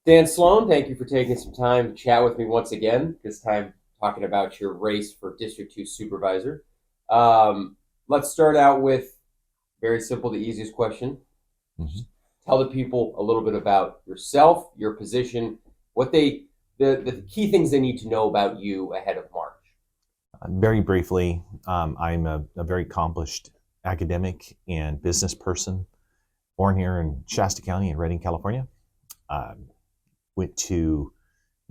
Dan Sloan, thank you for taking some time to chat with me once again, this time talking about your race for District 2 Supervisor. Let's start out with very simple, the easiest question. Mhm. Tell the people a little bit about yourself, your position, the key things they need to know about you ahead of March. Very briefly, I'm a very accomplished academic and business person, born here in Shasta County in Redding, California. Um, Went to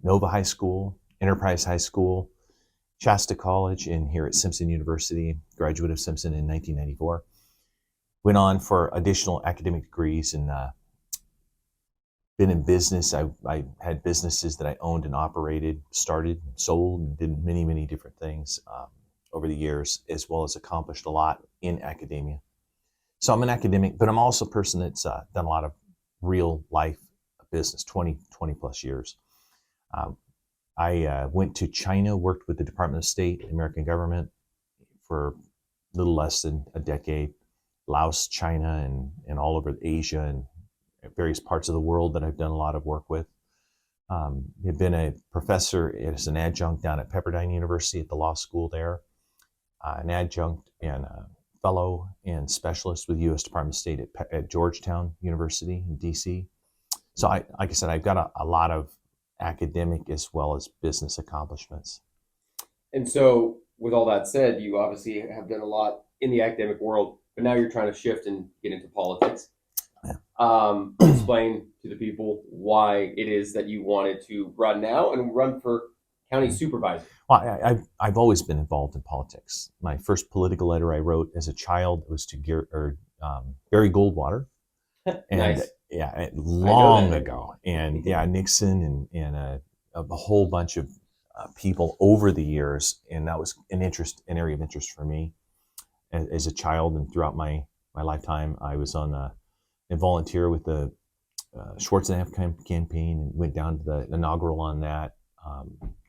Nova High School, Enterprise High School, Shasta College, and here at Simpson University, graduate of Simpson in 1994. Went on for additional academic degrees and been in business. I had businesses that I owned and operated, started, sold, and did many, many different things over the years, as well as accomplished a lot in academia. So I'm an academic, but I'm also a person that's done a lot of real life business, 20 plus years. Um, I went to China, worked with the Department of State, the American government, for a little less than a decade. Laos, China, and all over Asia and various parts of the world that I've done a lot of work with. I've been a professor as an adjunct down at Pepperdine University at the law school there, an adjunct and a fellow and specialist with the U.S. Department of State at Georgetown University in D.C. So, like I said, I've got a lot of academic as well as business accomplishments. And so, with all that said, you obviously have done a lot in the academic world, but now you're trying to shift and get into politics. Yeah. Explain to the people why it is that you wanted to run now and run for county supervisor. Well, I've always been involved in politics. My first political letter I wrote as a child was to Barry Goldwater, and Nice. yeah, I know long that name. ago, and yeah, Nixon and a whole bunch of people over the years, and that was an area of interest for me as a child and throughout my lifetime. I was on a volunteer with the Schwarzenegger campaign and went down to the inaugural on that.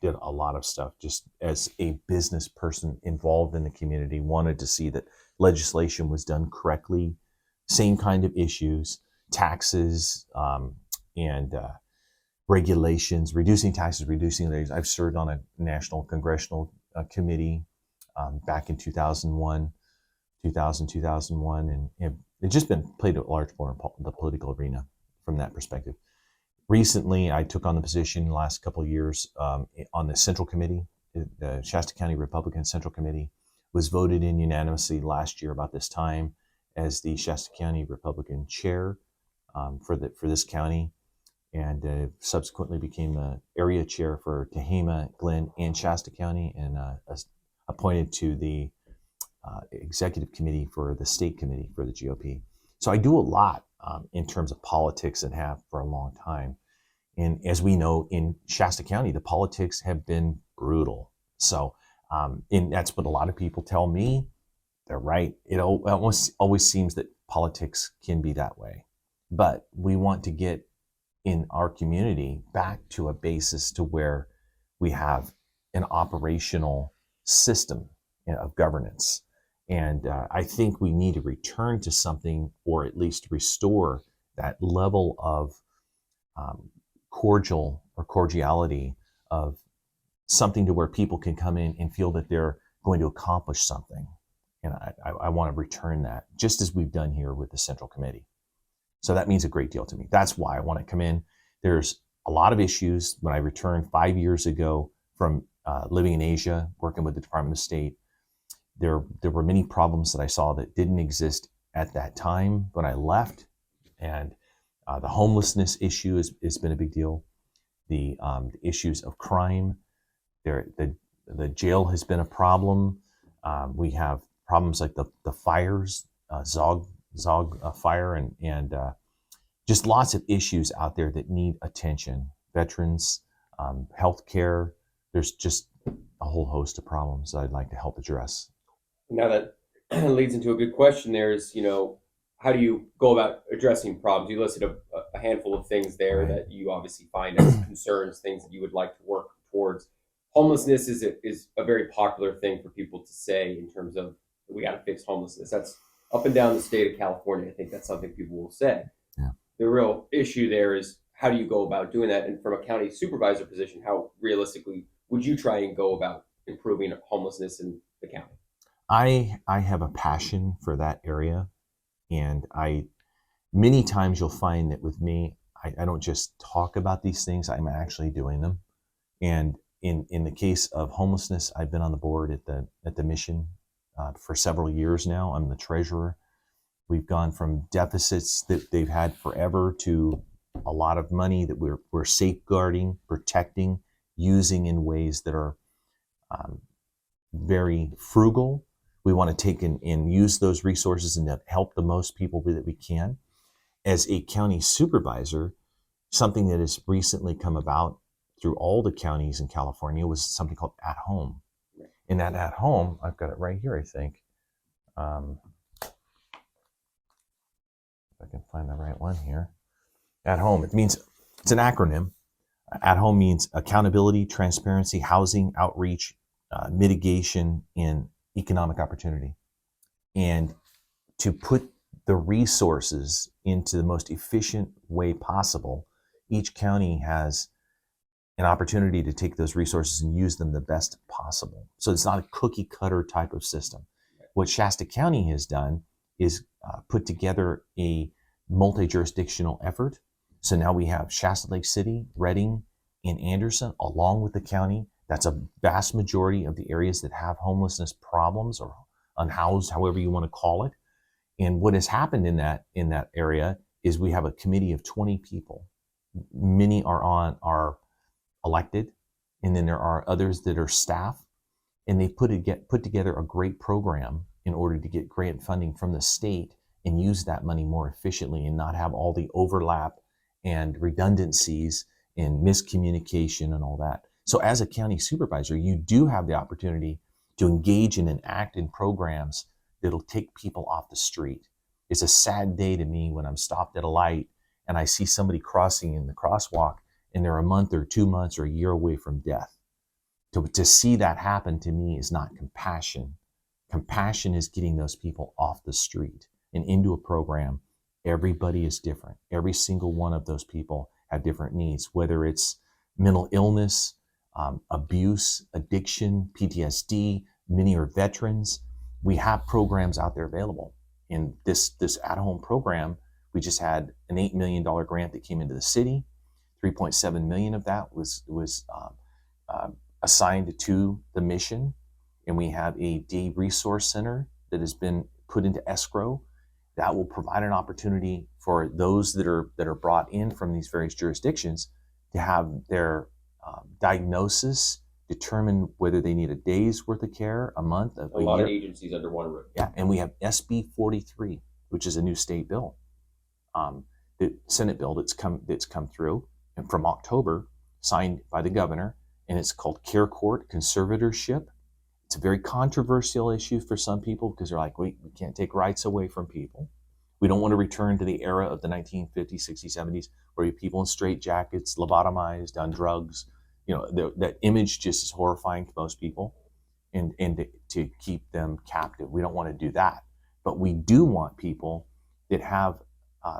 Did a lot of stuff just as a business person involved in the community, wanted to see that legislation was done correctly, same kind of issues, taxes and regulations, reducing taxes, reducing rates. I've served on a national congressional committee back in 2001, 2001, and it's just been played a large part in the political arena from that perspective. Recently, I took on the position in the last couple of years on the Central Committee. The Shasta County Republican Central Committee was voted in unanimously last year about this time as the Shasta County Republican chair for this county, and subsequently became the area chair for Tehama, Glenn, and Shasta County, and appointed to the executive committee for the state committee for the GOP. So I do a lot in terms of politics and have for a long time. And as we know, in Shasta County, the politics have been brutal. So, and that's what a lot of people tell me. They're right. It almost always seems that politics can be that way. But we want to get in our community back to a basis to where we have an operational system of governance. And I think we need to return to something, or at least restore that level of cordiality of something to where people can come in and feel that they're going to accomplish something. And I want to return that, just as we've done here with the Central Committee. So that means a great deal to me. That's why I want to come in. There's a lot of issues. When I returned 5 years ago from living in Asia, working with the Department of State, there were many problems that I saw that didn't exist at that time when I left. And the homelessness issue has been a big deal. The issues of crime, the jail has been a problem. We have problems like the fires, Zog fire, and just lots of issues out there that need attention. Veterans, healthcare. There's just a whole host of problems that I'd like to help address. Now that leads into a good question. There's, how do you go about addressing problems? You listed a handful of things there Right. that you obviously find as concerns, things that you would like to work towards. Homelessness is a very popular thing for people to say in terms of we got to fix homelessness. That's up and down the state of California. I think that's something people will say. Yeah. The real issue there is how do you go about doing that? And from a county supervisor position, how realistically would you try and go about improving homelessness in the county? I have a passion for that area, and many times you'll find that with me, I don't just talk about these things, I'm actually doing them. And in the case of homelessness, I've been on the board at the mission for several years now. I'm the treasurer. We've gone from deficits that they've had forever to a lot of money that we're safeguarding, protecting, using in ways that are very frugal. We want to take and use those resources and to help the most people that we can. As a county supervisor, something that has recently come about through all the counties in California was something called At Home. And that At Home, I've got it right here, I think. If I can find the right one here. At Home, it's an acronym. At Home means accountability, transparency, housing, outreach, mitigation, and economic opportunity. And to put the resources into the most efficient way possible, each county has an opportunity to take those resources and use them the best possible. So it's not a cookie cutter type of system. What Shasta County has done is put together a multi-jurisdictional effort. So now we have Shasta Lake City, Redding, and Anderson, along with the county. That's a vast majority of the areas that have homelessness problems or unhoused, however you want to call it. And what has happened in that area is we have a committee of 20 people. Many are elected, and then there are others that are staff, and they put together a great program in order to get grant funding from the state and use that money more efficiently and not have all the overlap and redundancies and miscommunication and all that. So as a county supervisor, you do have the opportunity to engage in and act in programs that'll take people off the street. It's a sad day to me when I'm stopped at a light and I see somebody crossing in the crosswalk and they're a month or 2 months or a year away from death. To see that happen to me is not compassion. Compassion is getting those people off the street and into a program. Everybody is different. Every single one of those people have different needs, whether it's mental illness, abuse, addiction, PTSD. Many are veterans. We have programs out there available. In this at-home program, we just had an $8 million grant that came into the city. 3.7 million of that was assigned to the mission, and we have a day resource center that has been put into escrow that will provide an opportunity for those that are brought in from these various jurisdictions to have their diagnosis, determine whether they need a day's worth of care, a month, a lot year. Of agencies under one roof. Yeah, and we have SB 43, which is a new state bill, the Senate bill that's come through, and from October, signed by the governor, and it's called Care Court Conservatorship. It's a very controversial issue for some people because they're like, wait, we can't take rights away from people. We don't want to return to the era of the 1950s, 60s, 70s, where you have people in straitjackets, lobotomized, on drugs. That image just is horrifying to most people, and to keep them captive. We don't want to do that. But we do want people that have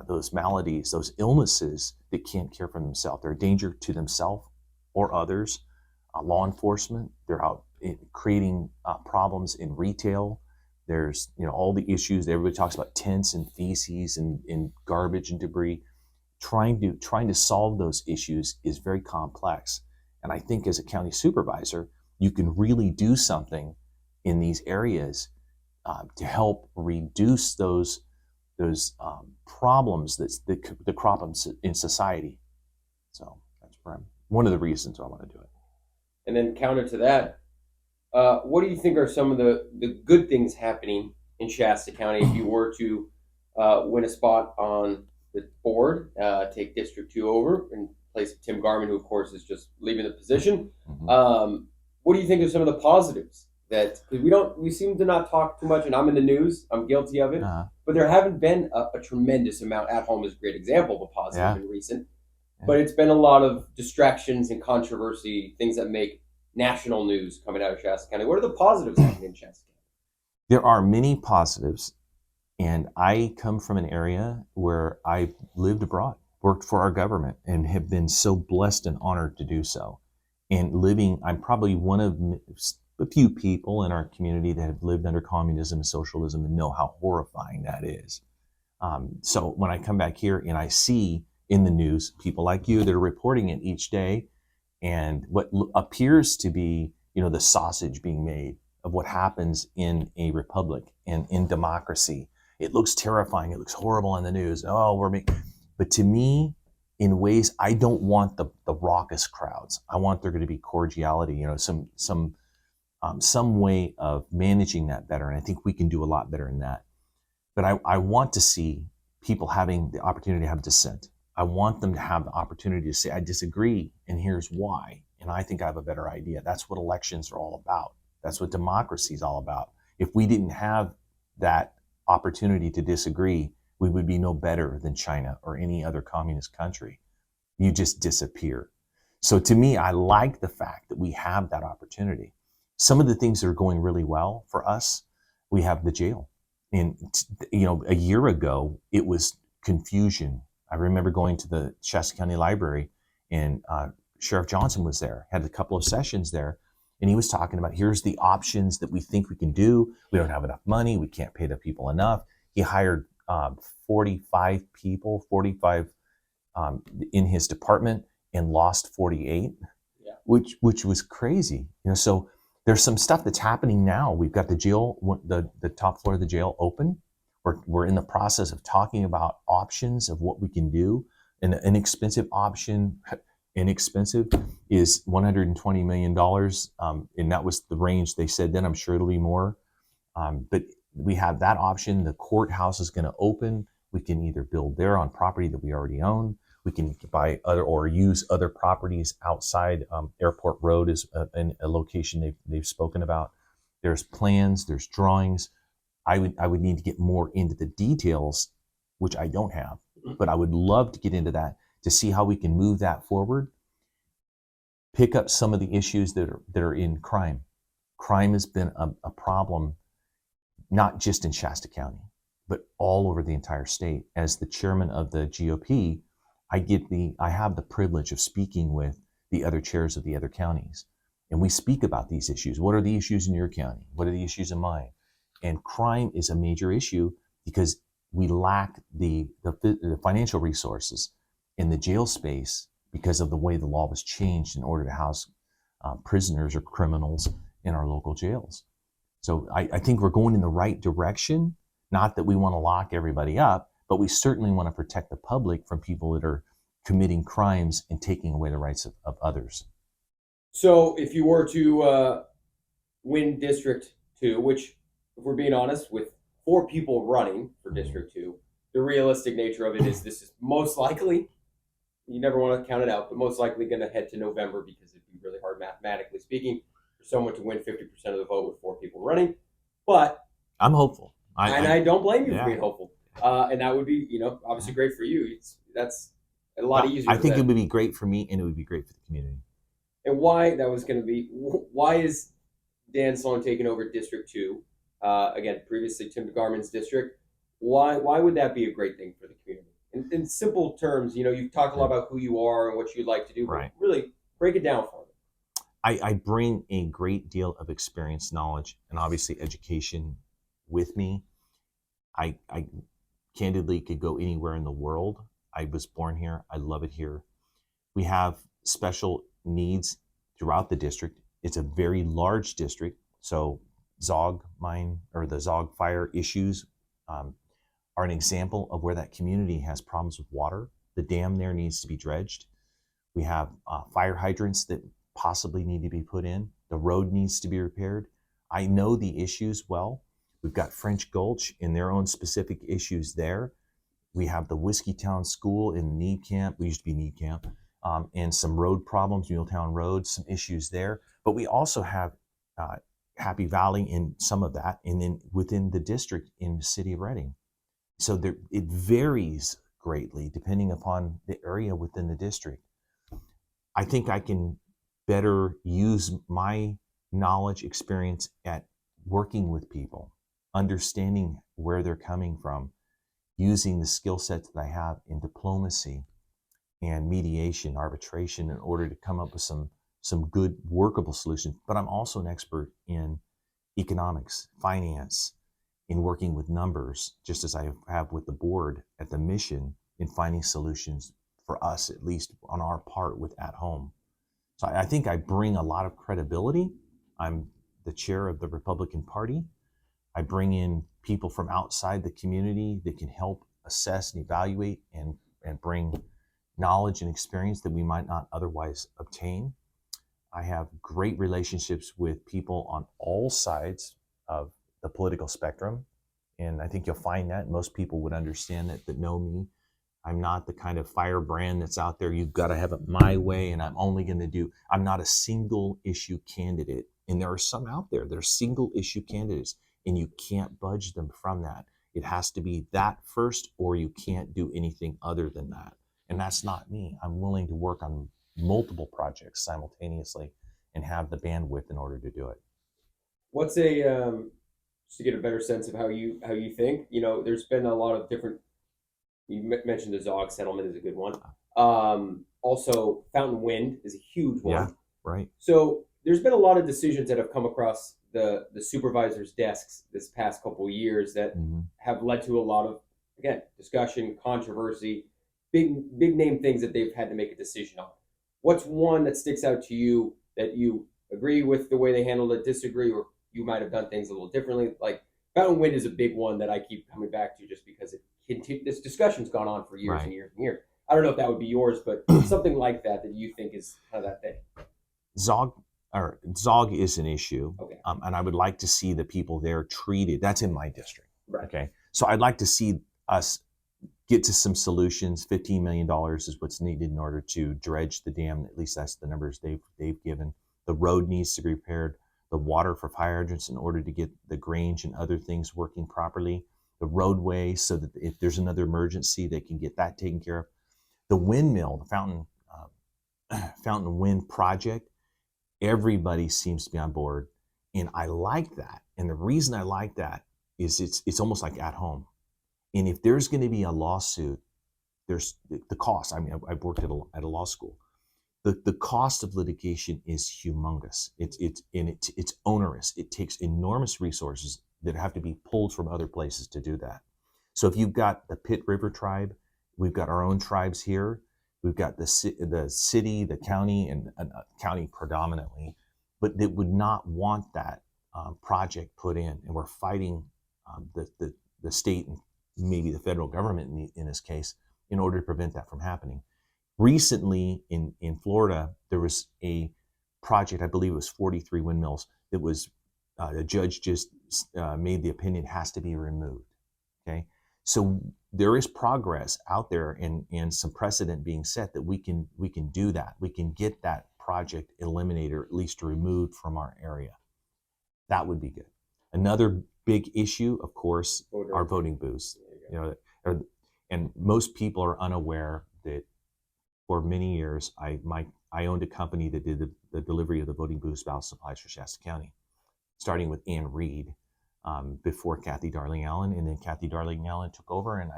those maladies, those illnesses that can't care for themselves. They're a danger to themselves or others. Law enforcement, they're out creating problems in retail. There's all the issues. Everybody talks about tents and feces and garbage and debris. Trying to solve those issues is very complex. And I think as a county supervisor, you can really do something in these areas to help reduce those problems that crop up in society. So that's one of the reasons I want to do it. And then counter to that, what do you think are some of the good things happening in Shasta County if you were to win a spot on the board, take District 2 over in place of Tim Garman, who of course is just leaving the position? Mm-hmm. What do you think are some of the positives? Because we seem to not talk too much, and I'm in the news, I'm guilty of it, but there haven't been a tremendous amount. At Home is a great example of a positive in recent. But it's been a lot of distractions and controversy, things that make national news coming out of Shasta County. What are the positives happening in Shasta County? There are many positives, and I come from an area where I lived abroad. worked for our government and have been so blessed and honored to do so. And living, I'm probably one of a few people in our community that have lived under communism and socialism and know how horrifying that is. So when I come back here and I see in the news people like you that are reporting it each day, and what appears to be, the sausage being made of what happens in a republic and in democracy, it looks terrifying. It looks horrible on the news. But to me, in ways, I don't want the raucous crowds. I want there to be cordiality. Some way of managing that better, and I think we can do a lot better in that. But I want to see people having the opportunity to have dissent. I want them to have the opportunity to say, I disagree, and here's why. And I think I have a better idea. That's what elections are all about. That's what democracy is all about. If we didn't have that opportunity to disagree, we would be no better than China or any other communist country. You just disappear. So to me, I like the fact that we have that opportunity. Some of the things that are going really well for us, we have the jail. And, a year ago, it was confusion. I remember going to the Shasta County Library, and Sheriff Johnson was there, had a couple of sessions there, and he was talking about, here's the options that we think we can do. We don't have enough money. We can't pay the people enough. He hired 45 in his department and lost 48, Yeah. which was crazy. So there's some stuff that's happening now. We've got the jail, the top floor of the jail open. We're in the process of talking about options of what we can do. An inexpensive option, inexpensive, is $120 million. And that was the range they said then. I'm sure it'll be more. But we have that option. The courthouse is going to open. We can either build there on property that we already own. We can buy other or use other properties outside. Airport Road is a location they've spoken about. There's plans, there's drawings. I would need to get more into the details, which I don't have, but I would love to get into that to see how we can move that forward. Pick up some of the issues that are in crime. Crime has been a problem, not just in Shasta County, but all over the entire state. As the chairman of the GOP, I have the privilege of speaking with the other chairs of the other counties, and we speak about these issues. What are the issues in your county? What are the issues in mine? And crime is a major issue because we lack the financial resources in the jail space because of the way the law was changed in order to house prisoners or criminals in our local jails. So I think we're going in the right direction. Not that we want to lock everybody up, but we certainly want to protect the public from people that are committing crimes and taking away the rights of others. So if you were to win District 2, which, if we're being honest, with 4 people running for District 2, the realistic nature of it is this is most likely, you never want to count it out, but most likely going to head to November because it'd be really hard mathematically speaking for someone to win 50% of the vote with 4 people running. But I'm hopeful. I don't blame you for being hopeful. And that would be, obviously great for you. That's a lot easier. I think it would be great for me, and it would be great for the community. And why is Dan Sloan taking over District 2? Again, previously Tim DeGarman's district. Why would that be a great thing for the community? In simple terms, you've talked a lot about who you are and what you'd like to do, right. But really break it down for me. I bring a great deal of experience, knowledge, and obviously education with me. I candidly could go anywhere in the world. I was born here. I love it here. We have special needs throughout the district. It's a very large district, so Zog mine or the Zog fire issues are an example of where that community has problems with water. The dam there needs to be dredged. We have fire hydrants that possibly need to be put in. The road needs to be repaired. I know the issues well. We've got French Gulch and their own specific issues there. We have the Whiskeytown School in Need Camp. We used to be Need Camp. And some road problems, Muletown Road, some issues there. But we also have Happy Valley in some of that, and then within the district in the city of Reading. So it varies greatly depending upon the area within the district. I think I can better use my knowledge, experience at working with people, understanding where they're coming from, using the skill sets that I have in diplomacy and mediation, arbitration, in order to come up with some good workable solutions. But I'm also an expert in economics, finance, in working with numbers, just as I have with the board at the mission in finding solutions for us, at least on our part with At Home. So I think I bring a lot of credibility. I'm the chair of the Republican Party. I bring in people from outside the community that can help assess and evaluate and bring knowledge and experience that we might not otherwise obtain. I have great relationships with people on all sides of the political spectrum. And I think you'll find that most people would understand that know me. I'm not the kind of firebrand that's out there, you've got to have it my way, and I'm not a single issue candidate. And there are some out there that are single issue candidates, and you can't budge them from that. It has to be that first, or you can't do anything other than that. And that's not me. I'm willing to work on multiple projects simultaneously and have the bandwidth in order to do it. What's a just to get a better sense of how you think? There's been a lot of different. You mentioned the Zog settlement is a good one. Also, Fountain Wind is a huge one. Yeah, right. So there's been a lot of decisions that have come across the supervisor's desks this past couple of years that have led to a lot of, again, discussion, controversy, big name things that they've had to make a decision on. What's one that sticks out to you that you agree with the way they handled it, disagree, or you might have done things a little differently? Like Fountain Wind is a big one that I keep coming back to just because this discussion's gone on for years and years and years. I don't know if that would be yours, but something like that you think is kind of that thing. Zog is an issue, okay. And I would like to see the people there treated. That's in my district. Right. Okay. So I'd like to see us get to some solutions. $15 million is what's needed in order to dredge the dam. At least that's the numbers they've given. The road needs to be repaired. The water for fire hydrants in order to get the Grange and other things working properly. The roadway, so that if there's another emergency, they can get that taken care of. The windmill, the Fountain Wind project, everybody seems to be on board, and I like that. And the reason I like that is it's almost like At Home. And if there's going to be a lawsuit, there's the cost. I mean, I've worked at a law school. The cost of litigation is humongous. It's onerous. It takes enormous resources that have to be pulled from other places to do that. So if you've got the Pitt River tribe, we've got our own tribes here. We've got the city, the county, and county predominantly, but they would not want that project put in, and we're fighting the state and maybe the federal government in this case in order to prevent that from happening. Recently in Florida, there was a project, I believe it was 43 windmills, that was the judge just made the opinion has to be removed. Okay, so there is progress out there and some precedent being set that we can do that. We can get that project eliminated or at least removed from our area. That would be good. Another big issue, of course, are voting booths. And most people are unaware that for many years I owned a company that did the delivery of the voting booths ballot supplies for Shasta County, starting with Ann Reed. Before Kathy Darling Allen, and then Kathy Darling Allen took over, and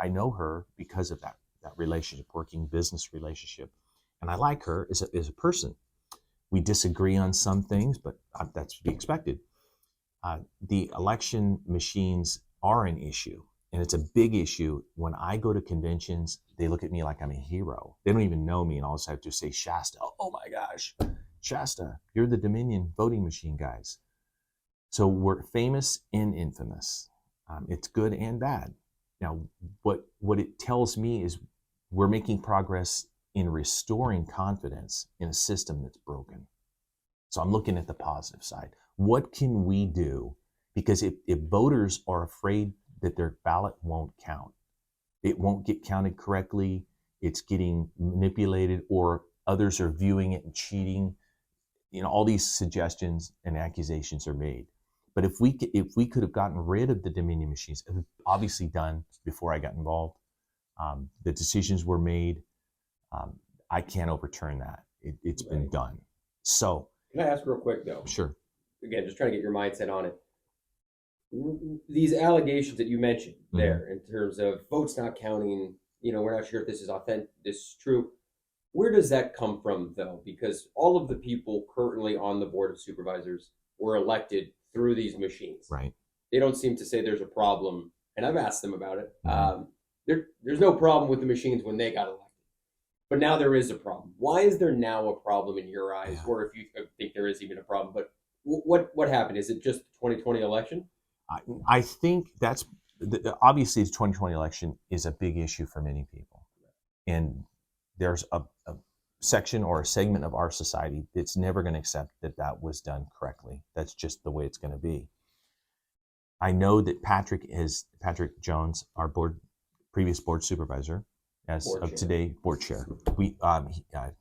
I know her because of that relationship, working business relationship, and I like her as a person. We disagree on some things, but that's to be expected. The election machines are an issue, and it's a big issue. When I go to conventions, they look at me like I'm a hero. They don't even know me, and all of a sudden I have to say Shasta. Oh my gosh, Shasta, you're the Dominion voting machine guys. So we're famous and infamous. It's good and bad. Now, what it tells me is we're making progress in restoring confidence in a system that's broken. So I'm looking at the positive side. What can we do? Because if voters are afraid that their ballot won't count, it won't get counted correctly, it's getting manipulated, or others are viewing it and cheating, all these suggestions and accusations are made. But if we could have gotten rid of the Dominion machines, it was obviously done before I got involved. The decisions were made. I can't overturn that. It's been done. So can I ask real quick though? Sure. Again, just trying to get your mindset on it. These allegations that you mentioned there, in terms of votes not counting, we're not sure if this is authentic, this is true. Where does that come from, though? Because all of the people currently on the board of supervisors were elected through these machines. Right. They don't seem to say there's a problem, and I've asked them about it. Mm-hmm. There's no problem with the machines when they got elected, but now there is a problem. Why is there now a problem in your eyes, Yeah. or if you think there is even a problem? But what happened? Is it just the 2020 election? I think that's obviously the 2020 election is a big issue for many people, and there's a section or a segment of our society that's never going to accept that that was done correctly. That's just the way it's going to be. I know that Patrick Jones, our previous board supervisor, as Board of chair. today, board chair.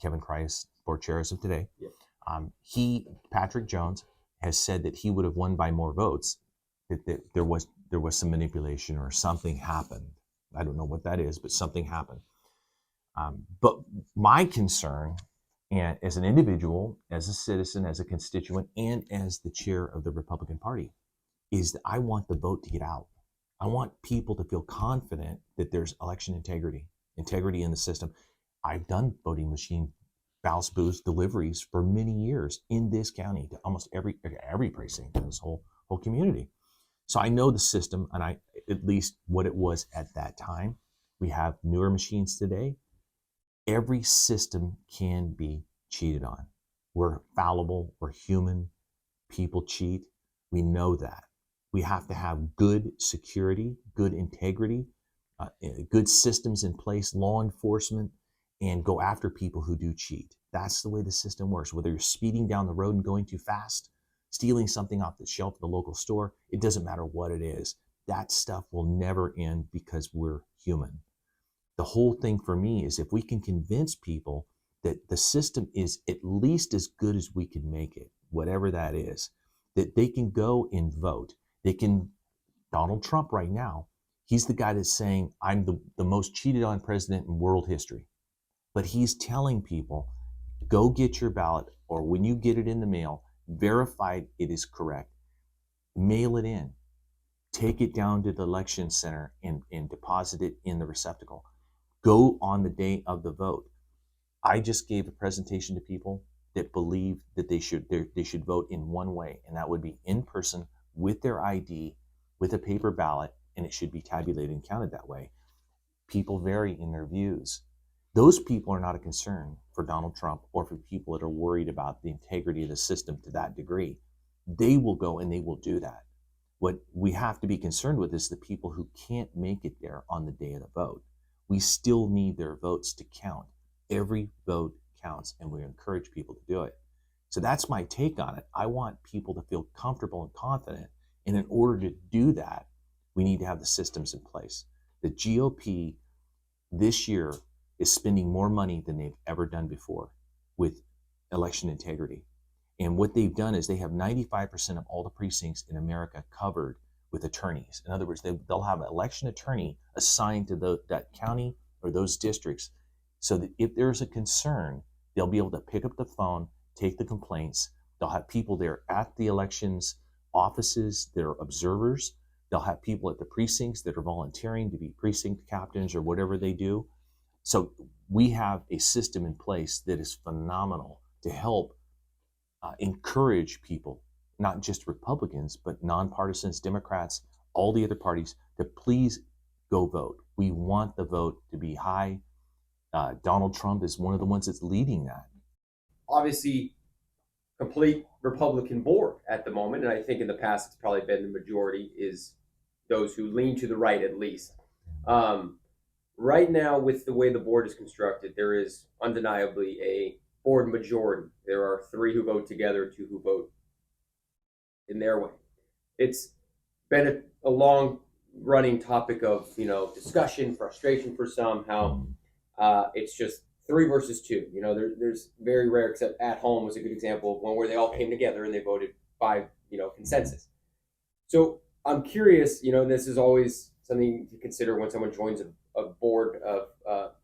Kevin Kreis, board chair as of today. Yep. Patrick Jones has said that he would have won by more votes. That there was some manipulation or something happened. I don't know what that is, but something happened. But my concern, and as an individual, as a citizen, as a constituent, and as the chair of the Republican Party, is that I want the vote to get out. I want people to feel confident that there's election integrity in the system. I've done voting machine ballot booths deliveries for many years in this county to almost every precinct in this whole community. So I know the system, and I at least what it was at that time. We have newer machines today. Every system can be cheated on. We're fallible. We're human. People cheat. We know that. We have to have good security, good integrity, good systems in place, law enforcement, and go after people who do cheat. That's the way the system works. Whether you're speeding down the road and going too fast, stealing something off the shelf of the local store, it doesn't matter what it is. That stuff will never end because we're human. The whole thing for me is if we can convince people that the system is at least as good as we can make it, whatever that is, that they can go and vote. Donald Trump right now, he's the guy that's saying, I'm the most cheated on president in world history. But he's telling people, go get your ballot, or when you get it in the mail, verify it is correct. Mail it in. Take it down to the election center and deposit it in the receptacle. Go on the day of the vote. I just gave a presentation to people that believe that they should vote in one way, and that would be in person with their ID, with a paper ballot, and it should be tabulated and counted that way. People vary in their views. Those people are not a concern for Donald Trump or for people that are worried about the integrity of the system to that degree. They will go and they will do that. What we have to be concerned with is the people who can't make it there on the day of the vote. We still need their votes to count. Every vote counts, and we encourage people to do it. So that's my take on it. I want people to feel comfortable and confident. And in order to do that, we need to have the systems in place. The GOP this year is spending more money than they've ever done before with election integrity. And what they've done is they have 95% of all the precincts in America covered with attorneys. In other words, they'll have an election attorney assigned to that county or those districts, so that if there's a concern, they'll be able to pick up the phone, take the complaints. They'll have people there at the elections offices that are observers. They'll have people at the precincts that are volunteering to be precinct captains or whatever they do. So we have a system in place that is phenomenal to help encourage people, not just Republicans, but nonpartisans, Democrats, all the other parties, to please go vote. We want the vote to be high. Donald Trump is one of the ones that's leading that. Obviously, complete Republican board at the moment, and I think in the past it's probably been the majority is those who lean to the right at least. Right now, with the way the board is constructed, there is undeniably a board majority. There are 3 who vote together, 2 who vote in their way. It's been a long running topic of discussion, frustration for some, how it's just 3 versus 2. There's very rare, except at home was a good example of one where they all came together and they voted by consensus. So I'm curious, this is always something to consider when someone joins a board of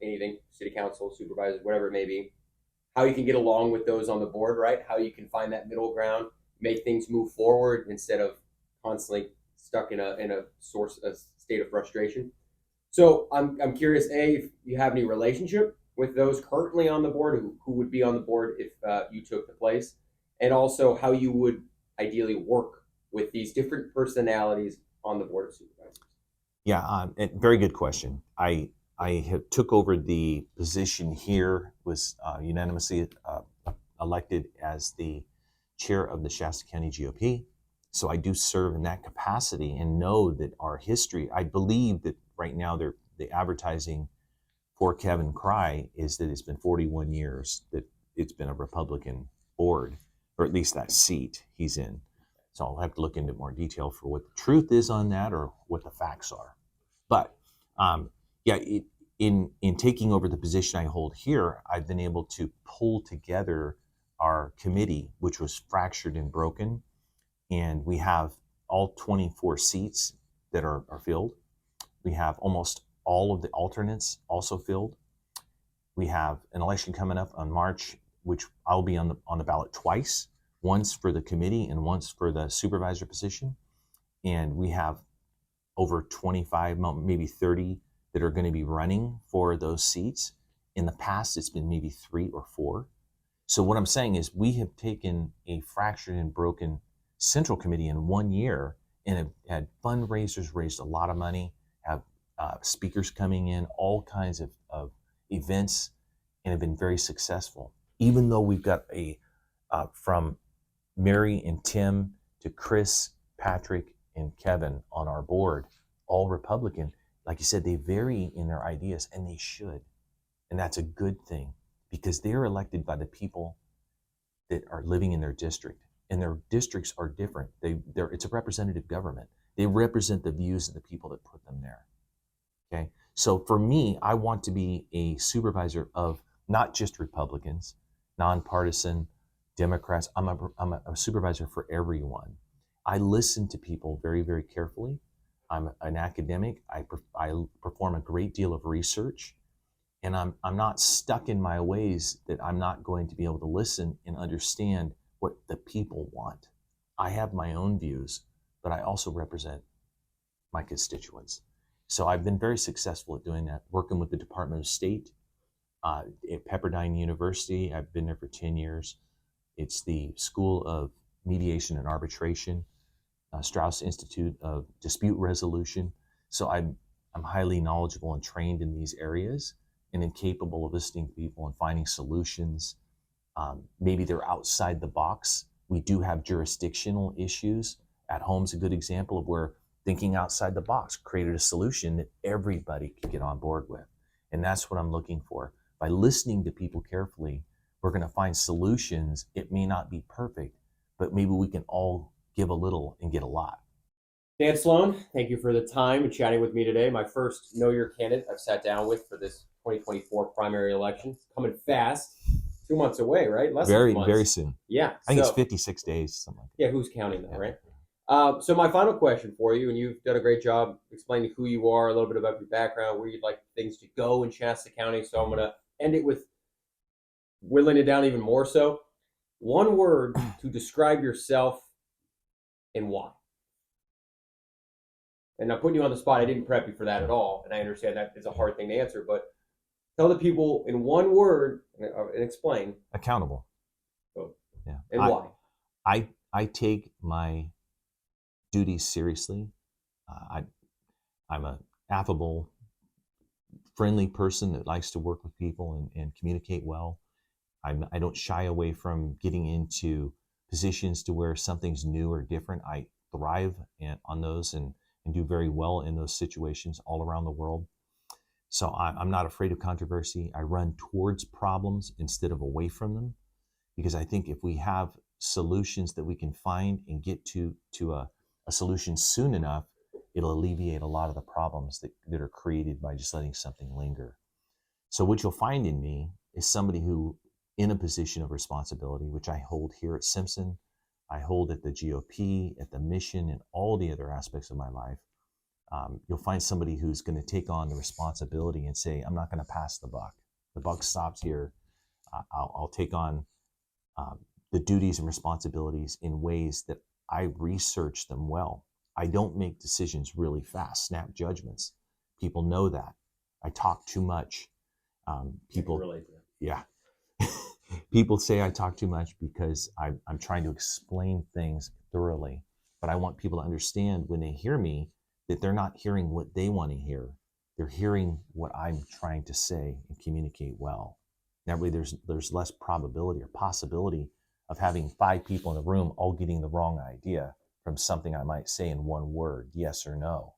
anything, city council, supervisors, whatever it may be, how you can get along with those on the board, right? How you can find that middle ground, make things move forward instead of constantly stuck in a state of frustration. So I'm curious, A, if you have any relationship with those currently on the board who would be on the board if you took the place, and also how you would ideally work with these different personalities on the board of supervisors. Yeah, very good question. I have took over the position here, was unanimously elected as the chair of the Shasta County GOP. So I do serve in that capacity and know that our history. I believe that right now the advertising for Kevin Cry is that it's been 41 years that it's been a Republican board, or at least that seat he's in. So I'll have to look into more detail for what the truth is on that or what the facts are. But yeah, in taking over the position I hold here, I've been able to pull together our committee, which was fractured and broken, and we have all 24 seats that are filled. We have almost all of the alternates also filled. We have an election coming up on March, which I'll be on the ballot twice, once for the committee and once for the supervisor position. And we have over 25, maybe 30 that are going to be running for those seats. In the past, it's been maybe 3 or 4. So what I'm saying is we have taken a fractured and broken central committee in 1 year and have had fundraisers, raised a lot of money, have speakers coming in, all kinds of events, and have been very successful. Even though we've got from Mary and Tim to Chris, Patrick, and Kevin on our board, all Republican, like you said, they vary in their ideas, and they should. And that's a good thing because they're elected by the people that are living in their district. And their districts are different. It's a representative government. They represent the views of the people that put them there. Okay. So for me, I want to be a supervisor of not just Republicans, nonpartisan, Democrats. I'm a supervisor for everyone. I listen to people very, very carefully. I'm an academic. I perform a great deal of research, and I'm not stuck in my ways that I'm not going to be able to listen and understand what the people want. I have my own views, but I also represent my constituents. So I've been very successful at doing that, working with the Department of State at Pepperdine University. I've been there for 10 years. It's the School of Mediation and Arbitration, Strauss Institute of Dispute Resolution. So I'm highly knowledgeable and trained in these areas and am capable of listening to people and finding solutions. Maybe they're outside the box. We do have jurisdictional issues. At home's a good example of where thinking outside the box created a solution that everybody could get on board with. And that's what I'm looking for. By listening to people carefully, we're going to find solutions. It may not be perfect, but maybe we can all give a little and get a lot. Dan Sloan, thank you for the time and chatting with me today. My first Know Your Candidate I've sat down with for this 2024 primary election. It's coming fast. 2 months away, right? Less than 2 months. Very soon. Yeah. I think it's 56 days, something like that. Yeah, who's counting though, right? So my final question for you, and you've done a great job explaining who you are, a little bit about your background, where you'd like things to go in Shasta County. So I'm going to end it with whittling it down even more so. One word to describe yourself and why. And I'm putting you on the spot. I didn't prep you for that at all, and I understand that is a hard thing to answer, but tell the people in one word and explain. Accountable. Oh, yeah. And why. I take my duties seriously. I'm an affable, friendly person that likes to work with people and communicate well. I don't shy away from getting into positions to where something's new or different. I thrive on those and do very well in those situations all around the world. So I'm not afraid of controversy. I run towards problems instead of away from them, because I think if we have solutions that we can find and get to a solution soon enough, it'll alleviate a lot of the problems that are created by just letting something linger. So what you'll find in me is somebody who, in a position of responsibility, which I hold here at Simpson, I hold at the GOP, at the mission, and all the other aspects of my life. You'll find somebody who's going to take on the responsibility and say, I'm not going to pass the buck. The buck stops here. I'll take on the duties and responsibilities in ways that I research them well. I don't make decisions really fast, snap judgments. People know that. I talk too much. People, relate to that. yeah. People say I talk too much because I'm trying to explain things thoroughly. But I want people to understand when they hear me that they're not hearing what they want to hear. They're hearing what I'm trying to say and communicate well. That way there's less probability or possibility of having 5 people in the room all getting the wrong idea from something I might say in one word, yes or no.